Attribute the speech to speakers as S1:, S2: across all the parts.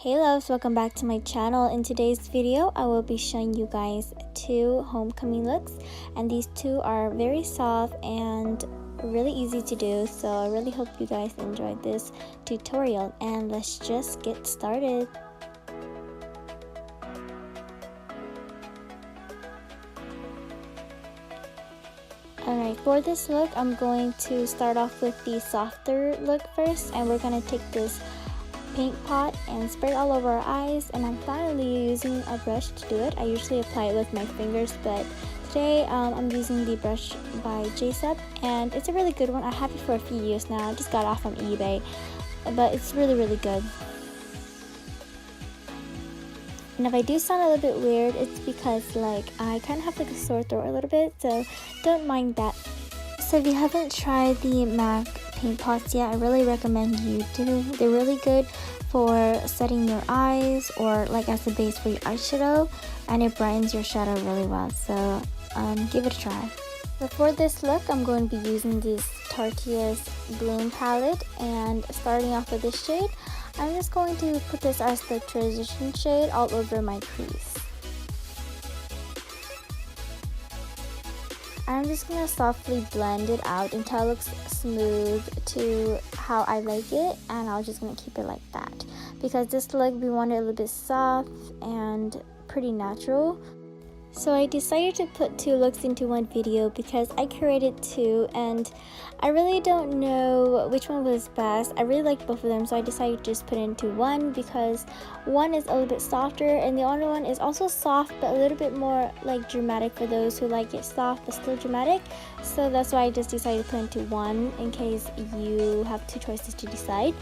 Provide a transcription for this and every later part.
S1: Hey loves, welcome back to my channel. In today's video I will be showing you guys two homecoming looks, and these two are very soft and really easy to do, so I really hope you guys enjoyed this tutorial, and let's just get started. Alright, for this look I'm going to start off with the softer look first, and we're going to take this paint pot and spray it all over our eyes, and I'm finally using a brush to do it. I usually apply it with my fingers, but today I'm using the brush by Zykdone, and it's a really good one. I have it for a few years now. I just got it off on eBay, but it's really good. And if I do sound a little bit weird, it's because I kind of have a sore throat a little bit, so don't mind that. So if you haven't tried the MAC paint pots yet, I really recommend you do. They're really good for setting your eyes or as a base for your eyeshadow, and it brightens your shadow really well, so give it a try. So for this look I'm going to be using this Tartiest bloom palette, and starting off with this shade, I'm just going to put this as the transition shade all over my crease. I'm just going to softly blend it out until it looks smooth to how I like it, and I'm just going to keep it like that. Because this look, we want it a little bit soft and pretty natural. So I decided to put two looks into one video because I created two and I really don't know which one was best. I really liked both of them, so I decided to just put it into one because one is a little bit softer and the other one is also soft but a little bit more dramatic for those who like it soft but still dramatic. So that's why I just decided to put into one in case you have two choices to decide.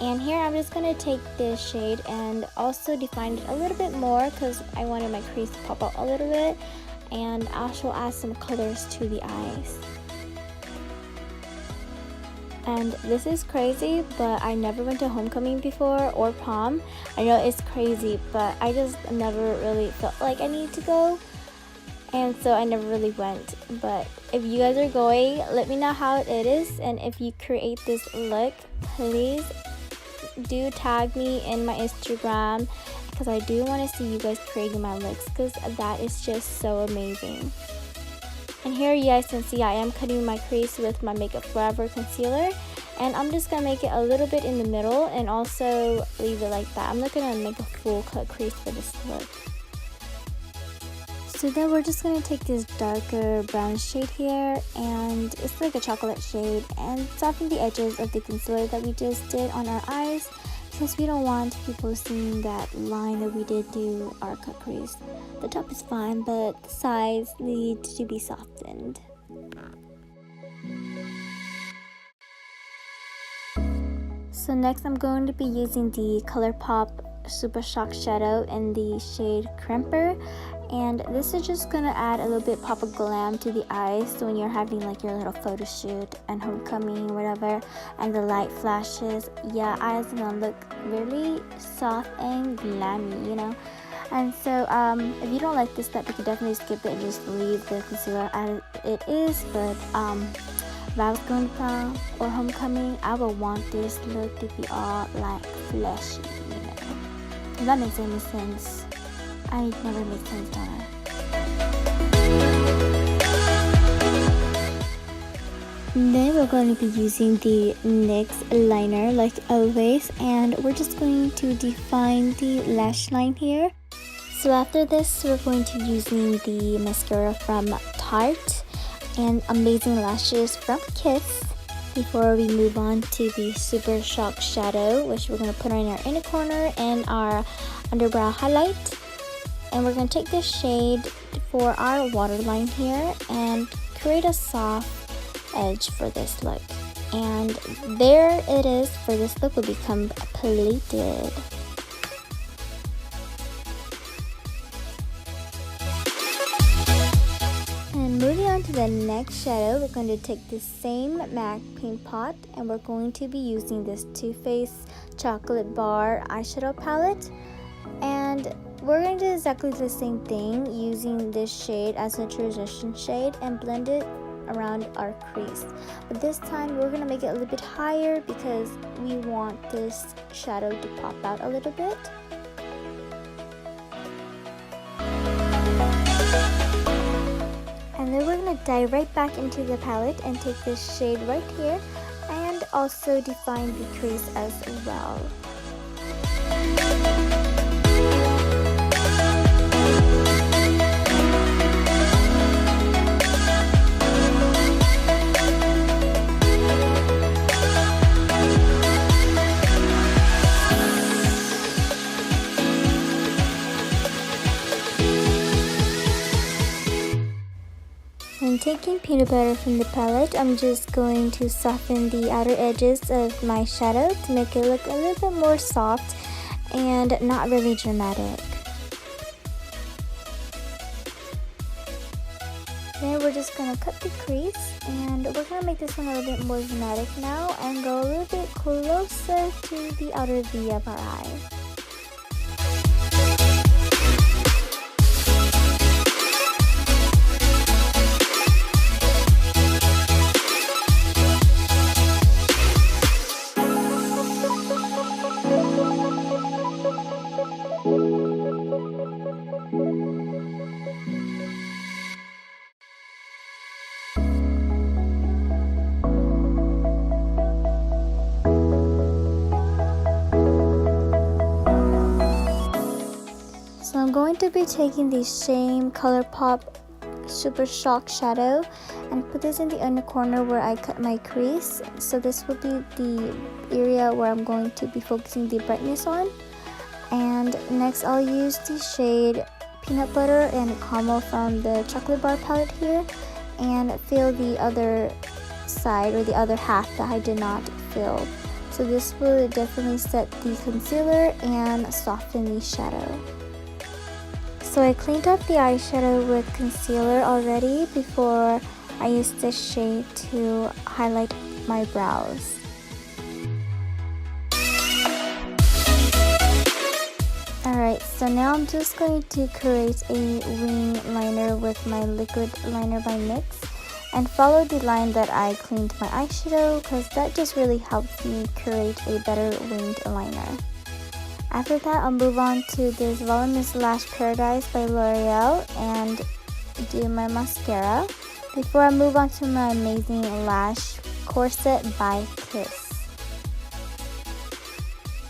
S1: And here I'm just going to take this shade and also define it a little bit more because I wanted my crease to pop out a little bit, and also add some colors to the eyes. And this is crazy, but I never went to homecoming before or prom. I know it's crazy, but I just never really felt like I need to go, and so I never really went. But if you guys are going, let me know how it is, and if you create this look, please do tag me in my Instagram because I do want to see you guys creating my looks because that is just so amazing. And here you guys can see I am cutting my crease with my Makeup Forever concealer, and I'm just gonna make it a little bit in the middle and also leave it like that. I'm not gonna make a full cut crease for this look. So then we're just going to take this darker brown shade here, and it's like a chocolate shade, and soften the edges of the concealer that we just did on our eyes because we don't want people seeing that line that we did do our cut crease. The top is fine, but the sides need to be softened. So next I'm going to be using the Colorpop Super Shock Shadow in the shade Crimper, and this is just gonna add a little bit pop of glam to the eyes so when you're having your little photo shoot and homecoming or whatever and the light flashes, yeah, eyes are gonna look really soft and glammy, you know. And so if you don't like this step, you can definitely skip it and just leave the concealer as it is. But if I was going to prom or homecoming, I would want this look to be all fleshy, you know. If that makes any sense. I never make sense, don't I? Then we're going to be using the NYX liner like always, and we're just going to define the lash line here. So after this, we're going to be using the mascara from Tarte and Amazing Lashes from Kiss before we move on to the Super Shock Shadow, which we're going to put on our inner corner and our underbrow highlight. And we're going to take this shade for our waterline here and create a soft edge for this look. And there it is for this look will become completed. And moving on to the next shadow, we're going to take the same MAC paint pot and we're going to be using this Too Faced Chocolate Bar eyeshadow palette. And we're going to do exactly the same thing using this shade as a transition shade and blend it around our crease. But this time we're gonna make it a little bit higher because we want this shadow to pop out a little bit. And then we're gonna dive right back into the palette and take this shade right here and also define the crease as well. And taking peanut butter from the palette, I'm just going to soften the outer edges of my shadow to make it look a little bit more soft and not really dramatic. Then we're just going to cut the crease, and we're going to make this one a little bit more dramatic now and go a little bit closer to the outer V of our eye. So I'm going to be taking the same Colorpop Super Shock shadow and put this in the inner corner where I cut my crease. So this will be the area where I'm going to be focusing the brightness on. And next I'll use the shade Peanut Butter and Caramel from the Chocolate Bar palette here and fill the other side or the other half that I did not fill. So this will definitely set the concealer and soften the shadow. So I cleaned up the eyeshadow with concealer already before I used this shade to highlight my brows. Alright, so now I'm just going to create a wing liner with my liquid liner by NYX and follow the line that I cleaned my eyeshadow because that just really helps me create a better winged liner. After that, I'll move on to this Voluminous Lash Paradise by L'Oreal and do my mascara before I move on to my amazing lash corset by Kiss.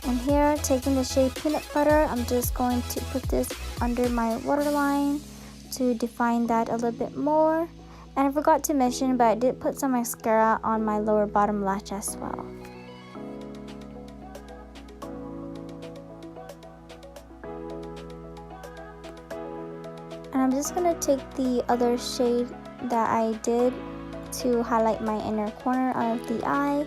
S1: And here, taking the shade Peanut Butter, I'm just going to put this under my waterline to define that a little bit more. And I forgot to mention, but I did put some mascara on my lower bottom lash as well. And I'm just going to take the other shade that I did to highlight my inner corner of the eye.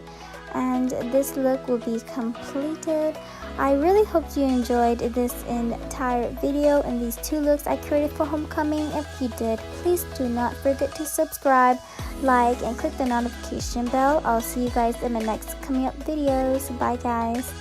S1: And this look will be completed. I really hope you enjoyed this entire video and these two looks I created for homecoming. If you did, please do not forget to subscribe, like, and click the notification bell. I'll see you guys in my next coming up videos. Bye guys.